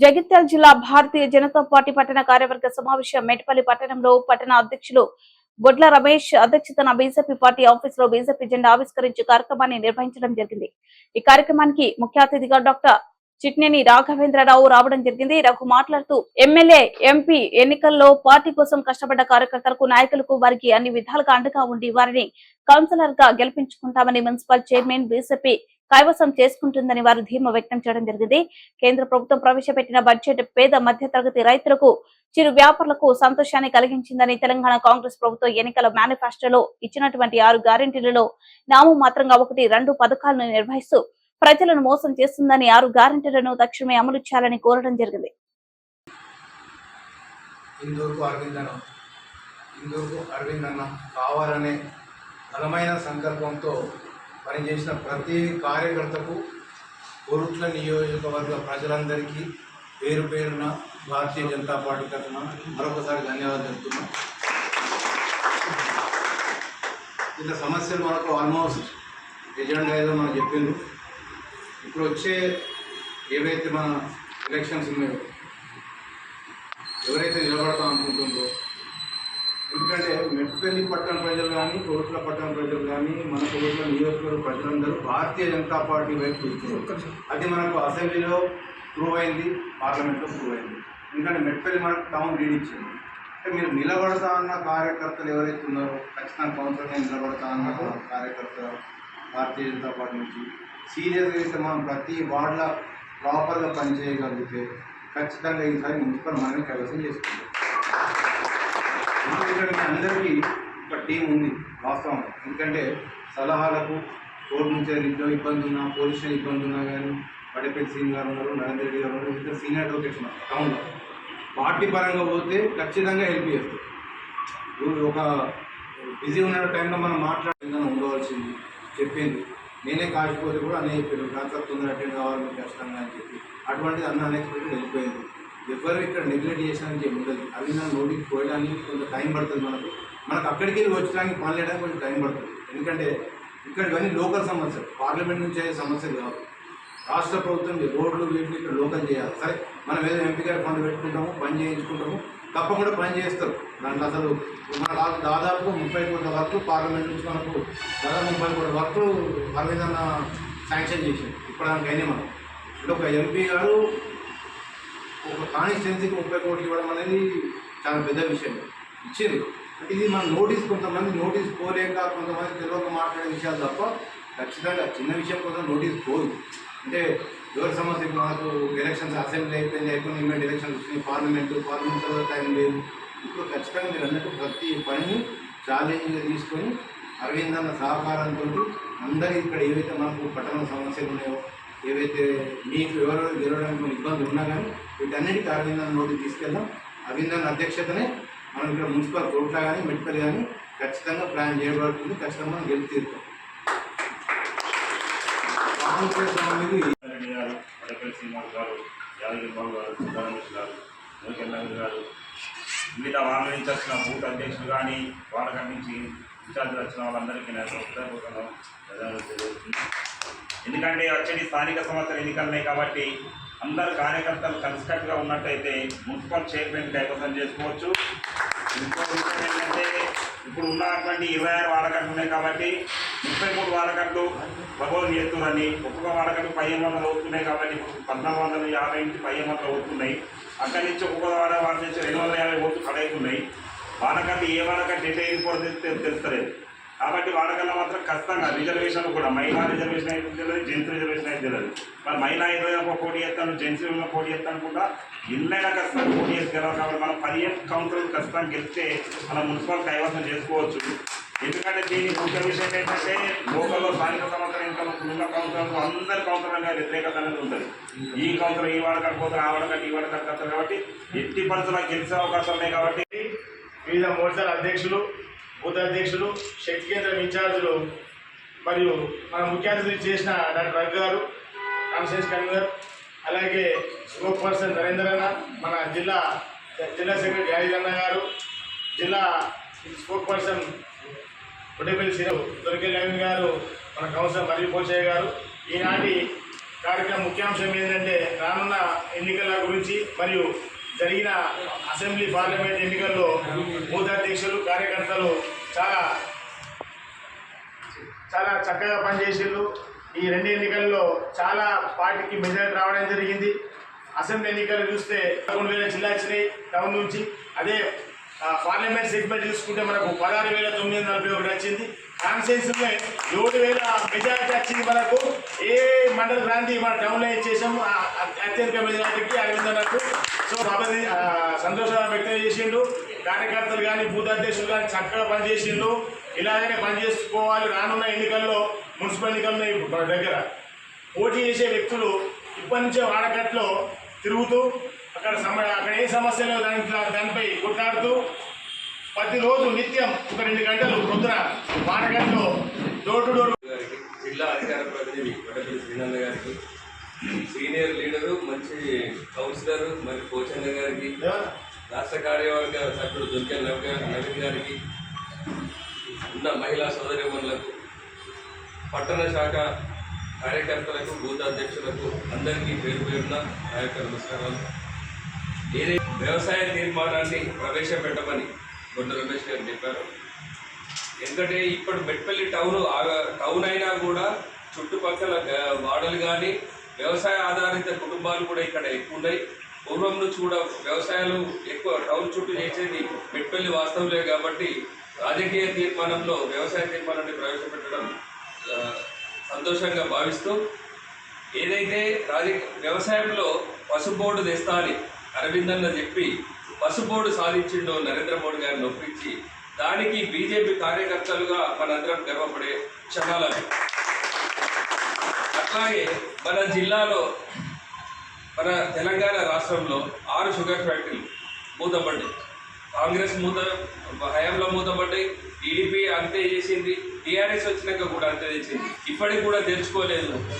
జగిత్యాల జిల్లా భారతీయ జనతా పార్టీ పట్టణ కార్యవర్గ సమావేశం మేటపల్లి పట్టణంలో పట్టణ అధ్యక్షులు బొడ్ల రమేష్ అధ్యక్షతన బీజేపీ పార్టీ ఆఫీస్ లో బీజేపీ జెండా ఆవిష్కరించే కార్యక్రమాన్ని నిర్వహించడం జరిగింది. ఈ కార్యక్రమానికి ముఖ్య అతిథిగా డాక్టర్ చిట్నేని రాఘవేంద్రరావు రావడం జరిగింది. రఘు మాట్లాడుతూ ఎమ్మెల్యే ఎంపీ ఎన్నికల్లో పార్టీ కోసం కష్టపడ్డ కార్యకర్తలకు నాయకులకు వారికి అన్ని విధాలుగా అండగా ఉండి వారిని కౌన్సిలర్ గా గెలిపించుకుంటామని మున్సిపల్ చైర్మన్ బీజేపీ కైవసం చేసుకుంటుందని వారు ధీమా వ్యక్తం చేయడం జరిగింది. కేంద్ర ప్రభుత్వం ప్రవేశపెట్టిన బడ్జెట్ పేద మధ్యతరగతి రైతులకు చిరు వ్యాపారులకు సంతోషాన్ని కలిగించిందని తెలంగాణ కాంగ్రెస్ ప్రభుత్వం ఎన్నికల మేనిఫెస్టోలో ఇచ్చినటువంటి 6 గ్యారెంటీలలో నామమాత్రంగా 1-2 పథకాలను నిర్వహిస్తూ ప్రజలను మోసం చేస్తుందని 6 గ్యారెంటీలను తక్షణమే అమలు చేయాలని కోరడం జరిగింది. అరవింద్ అన్న కావాలనే బలమైన సంకల్పంతో పనిచేసిన ప్రతి కార్యకర్తకు కోరుట్ల నియోజకవర్గ ప్రజలందరికీ పేరు పేరున భారతీయ జనతా పార్టీ తరఫున మరొకసారి ధన్యవాదాలు చెప్తున్నాం. ఇలా సమస్యలు మనకు ఆల్మోస్ట్ ఎజెండా ఏదో మనం చెప్పింది. ఇప్పుడు వచ్చే ఏవైతే మన ఎలక్షన్స్ ఉన్నాయో ఎవరైతే నిలబడతాం అనుకుంటుందో, ఎందుకంటే మెట్పల్లి పట్టణ ప్రజలు కానీ కోరుట్ల పట్టణ ప్రజలు కానీ మన కోరుట్ల నియోజకవర్గ ప్రజలందరూ భారతీయ జనతా పార్టీ వైపు చూస్తున్నారు. అది మనకు అసెంబ్లీలో ప్రూవ్ అయింది, పార్లమెంట్లో ప్రూవ్ అయింది. ఎందుకంటే మెట్పల్లి మనకు టౌన్ లీడ్ ఇచ్చింది. అంటే మీరు నిలబడతా అన్న కార్యకర్తలు ఎవరైతే ఉన్నారో ఖచ్చితంగా కౌన్సిలర్గా నిలబడతా అన్న కార్యకర్త భారతీయ జనతా పార్టీ నుంచి సీరియస్గా అయితే మనం ప్రతి వార్డులో ప్రాపర్గా పనిచేయగలిగితే ఖచ్చితంగా ఈసారి మున్సిపల్ మనమే కైవసం చేసుకుంటాం. ఎందుకంటే మీ అందరికీ ఒక టీం ఉంది వాస్తవం. ఎందుకంటే సలహాలకు కోర్టు నుంచి ఇంట్లో ఇబ్బంది ఉన్నా, పోలీస్ స్టేషన్ ఇబ్బంది ఉన్నా కానీ వడపల్లి సింగ్ గారు ఉన్నారు, నరేంద్ర రెడ్డి గారు ఉన్నారు, ఇద్దరు సీనియర్ అడ్వకేట్స్ ఉన్నారు టౌన్లో. పార్టీ పరంగా పోతే ఖచ్చితంగా హెల్ప్ చేస్తారు. ఒక బిజీ ఉన్న టైంలో మనం మాట్లాడేందుకు ఉండవలసింది చెప్పింది. నేనే కాకపోతే కూడా అన్నీ చెప్పాను, ట్రాన్స్ఫర్ తొందర అటెండ్ కావాలి మీకు కష్టంగా అని చెప్పి. అటువంటిది అన్న అన్ఎక్స్పెక్టెడ్ వెళ్ళిపోయింది. ఎవరు ఇక్కడ నెగ్లెక్ట్ చేసడానికి ఉండదు. అవి నా నోటికి పోయడానికి కొంత టైం పడుతుంది. మనకు అక్కడికి వెళ్ళి వచ్చడానికి పని లేడానికి కొంచెం టైం పడుతుంది. ఎందుకంటే ఇక్కడ ఇవన్నీ లోకల్ సమస్యలు, పార్లమెంట్ నుంచి అయ్యే సమస్యలు కాదు. రాష్ట్ర ప్రభుత్వం రోడ్లు వీటిని ఇక్కడ లోకల్ చేయాలి. సరే మనం ఏదో ఎంపీ గారి ఫండ్ పెట్టుకుంటాము, పని చేయించుకుంటాము, తప్పకుండా పని చేస్తారు. దాంట్లో అసలు మన దాదాపు 30 కోట్ల వర్క్ పార్లమెంట్ నుంచి మనకు దాదాపు 30 కోట్ల వర్క్ అరవింద్ అన్న శాంక్షన్ చేసింది. ఇప్పుడు దానికి అయినా మనం అంటే ఒక ఎంపీ గారు ఒక కాన్స్టిట్యున్సీకి 30 కోట్లు ఇవ్వడం అనేది చాలా పెద్ద విషయం ఇచ్చింది. అంటే ఇది మన నోటీస్, కొంతమంది నోటీస్ పోలేక కొంతమంది తెలియక మాట్లాడే విషయాలు తప్ప ఖచ్చితంగా చిన్న విషయం కోసం నోటీస్ పోదు. అంటే ఎవరి సమస్య ఇప్పుడు మనకు ఎలక్షన్స్ అసెంబ్లీ అయిపోయింది, ఇమ్మీడియట్ ఎలక్షన్స్ వచ్చినాయి, పార్లమెంట్లో టైం లేదు. ఇప్పుడు ఖచ్చితంగా మీరు అన్నట్టు ప్రతి పనిని ఛాలెంజ్గా తీసుకొని అరవింద్ అన్న సహకారంతో అందరూ ఇక్కడ ఏవైతే మనకు పట్టణ సమస్యలు ఉన్నాయో, ఏవైతే మీకు ఎవరెవరు గెలవడానికి ఇబ్బందులు ఉన్నా కానీ వీటన్నిటికీ అరవింద్ అన్న నోటికి తీసుకెళ్దాం. అరవింద్ అన్న అధ్యక్షతనే మనం ఇక్కడ మున్సిపల్ కోట్ల కానీ మెట్పల్లి కానీ ఖచ్చితంగా ప్లాన్ చేయబడుతుంది. ఖచ్చితంగా మనం గెలిచి తీరుతాం. వడపల్లి శ్రీనివాస్ గారు, యాదగిరి బాబు గారు, సుబ్రహ్మణ్యం గారు, మోకెల్లంగ గారు, మిగతా వాళ్ళ నుంచి వచ్చిన బూత్ అధ్యక్షులు కానీ వాళ్ళకి నుంచి ఇన్ఛార్జ్ వచ్చిన వాళ్ళందరికీ నేను హృదయపూర్వకంగా తెలియజేస్తుంది. ఎందుకంటే వచ్చేది స్థానిక సంస్థల ఎన్నికలున్నాయి కాబట్టి అందరు కార్యకర్తలు కలిసికట్టుగా ఉన్నట్టయితే మున్సిపల్ చైర్మన్ కైవసం చేసుకోవచ్చు. ఇంకో విషయం ఏంటంటే ఇప్పుడు ఉన్నటువంటి 26 వాడకట్లు ఉన్నాయి కాబట్టి 33 వాడకట్లు ప్రపోజల్ చేస్తున్నారని, ఒక్కొక్క వాడకట్లు 1500 అవుతున్నాయి కాబట్టి ఇప్పుడు 1450 నుంచి 1500 అవుతున్నాయి. అక్కడి నుంచి ఒక్కొక్క వార్డు నుంచి 250 ఓట్లు కడవుతున్నాయి. వాడకట్లు ఏ వాడకట్టు డీటెయిల్ కూడా తెలుస్తలేదు. కాబట్టి వాడకల్లో మాత్రం ఖచ్చితంగా రిజర్వేషన్ కూడా మహిళా రిజర్వేషన్ అయితే తెలియదు, జెంట్స్ రిజర్వేషన్ అయితే తెలియదు. మరి మహిళా 20 పోటీ చేస్తాను, జెంట్స్ పోటీ చేస్తాను కూడా ఇళ్ళైనా ఖచ్చితంగా పోటీ చేసి గెలవాలి. కాబట్టి మనం 15 కౌన్సిలర్లు ఖచ్చితంగా గెలిస్తే మనం మున్సిపల్ కైవసం చేసుకోవచ్చు. ఎందుకంటే దీని ముఖ్య విషయం ఏంటంటే లోకల్లో స్థానిక సంస్థల ఎన్నికలు ఉన్న కౌన్సిలర్లు అందరి కౌన్సిలర్గా వ్యతిరేకత అనేది ఉంటుంది. ఈ కౌన్సిలర్ ఈ వాడకట్టు పోతారు, ఆ వాడకట్టు ఈ వాడకట్టు వస్తారు. కాబట్టి ఎట్టి పరిస్థితుల్లో గెలిచే అవకాశం ఉన్నాయి. కాబట్టి వివిధ మోర్చాల అధ్యక్షులు, బూత్ అధ్యక్షులు, శక్తి కేంద్రం ఇన్ఛార్జులు మరియు మన ముఖ్య అతిథి చేసిన డాక్టర్ రఘు గారు, కాన్ఫరెన్స్ కన్వీనర్, అలాగే స్పోక్ పర్సన్ నరేంద్ర అన్న, మన జిల్లా సెక్రటరీ యాదగిరి గారు, జిల్లా స్పోక్ పర్సన్ వడపల్లి శ్రీరావు దొరికే నవీన్ గారు, మన కౌన్సిలర్ మరియు పోచయ్య గారు, ఈనాటి కార్యక్రమం ముఖ్యాంశం ఏంటంటే రానున్న ఎన్నికల గురించి మరియు జరిగిన అసెంబ్లీ పార్లమెంట్ ఎన్నికల్లో బూత్ అధ్యక్షులు కార్యకర్తలు చాలా చక్కగా పనిచేసారు. ఈ 2 ఎన్నికల్లో చాలా పార్టీకి మెజారిటీ రావడం జరిగింది. అసెంబ్లీ ఎన్నికలు చూస్తే 11,000 జిల్లా వచ్చినాయి టౌన్ నుంచి. అదే పార్లమెంట్ సెగ్మెంట్ చూసుకుంటే మనకు 16,941 వచ్చింది. కాన్స్టిట్యూన్సీలో 7,000 మెజారిటీ వచ్చింది. మనకు ఏ మండల ప్రాంతి మన టౌన్లో ఇచ్చేసాము అత్యధిక మెజారిటీకి అరవిందన్నకు. సో సంతోషం వ్యక్తం చేసిండు. కార్యకర్తలు కానీ బూత్ అధ్యక్షులు కానీ చక్కగా పనిచేసిండు. ఇలాగనే పనిచేసుకోవాలి. రానున్న ఎన్నికల్లో మున్సిపల్ ఎన్నికల్లో మన దగ్గర పోటీ చేసే వ్యక్తులు ఇప్పటి నుంచే వాడకట్లో తిరుగుతూ అక్కడ ఏ సమస్యలు దానిపై కొట్లాడుతూ ప్రతిరోజు నిత్యం ఒక 2 గంటలు పొద్దున వాడకట్లో డోర్ టు డోర్. జిల్లా అధికార ప్రతినిధి వడ్డపల్లి శ్రీనంద గారికి, సీనియర్ లీడరు, మంచి కౌన్సిలర్ మరి పోచన్న గారికి, రాష్ట్ర కార్యవర్గ సభ్యుడు దుర్గల్ నవీన్ గారికి, ఉన్న మహిళా సోదరిమణులకు, పట్టణ శాఖ కార్యకర్తలకు, బూత్ అధ్యక్షులకు అందరికీ పేరు పేరున నా యొక్క నమస్కారాలు. ఏదైతే వ్యవసాయ తీర్మానాన్ని ప్రవేశపెట్టమని గొడ్డ రమేష్ గారు చెప్పారు. ఎందుకంటే ఇప్పుడు మెట్పల్లి టౌన్ అయినా కూడా చుట్టుపక్కల వాడలు కానీ వ్యవసాయ ఆధారిత కుటుంబాలు కూడా ఇక్కడ ఎక్కువ ఉన్నాయి. పూర్వం నుంచి కూడా వ్యవసాయాలు ఎక్కువ టౌన్ చుట్టూ చేసేది మెట్పల్లి వాస్తవులే కాబట్టి రాజకీయ తీర్మానంలో వ్యవసాయ తీర్మానాన్ని ప్రవేశపెట్టడం సంతోషంగా భావిస్తూ, ఏదైతే వ్యవసాయంలో పసుబోర్డు తెస్తాని అరవిందన్న చెప్పి పసుబోర్డు సాధించిండో నరేంద్ర మోడీ గారిని ఒప్పించి, దానికి బీజేపీ కార్యకర్తలుగా మనందరం గర్వపడే క్షణాలని. అట్లాగే మన జిల్లాలో మన తెలంగాణ రాష్ట్రంలో 6 షుగర్ ఫ్యాక్టరీలు మూతపడ్డాయి. కాంగ్రెస్ హయాంలో మూతపడ్డాయి. టీడీపీ అంతే చేసింది. టీఆర్ఎస్ వచ్చినాక కూడా అంతే చేసింది. ఇప్పటికి కూడా తెరుచుకోలేదు.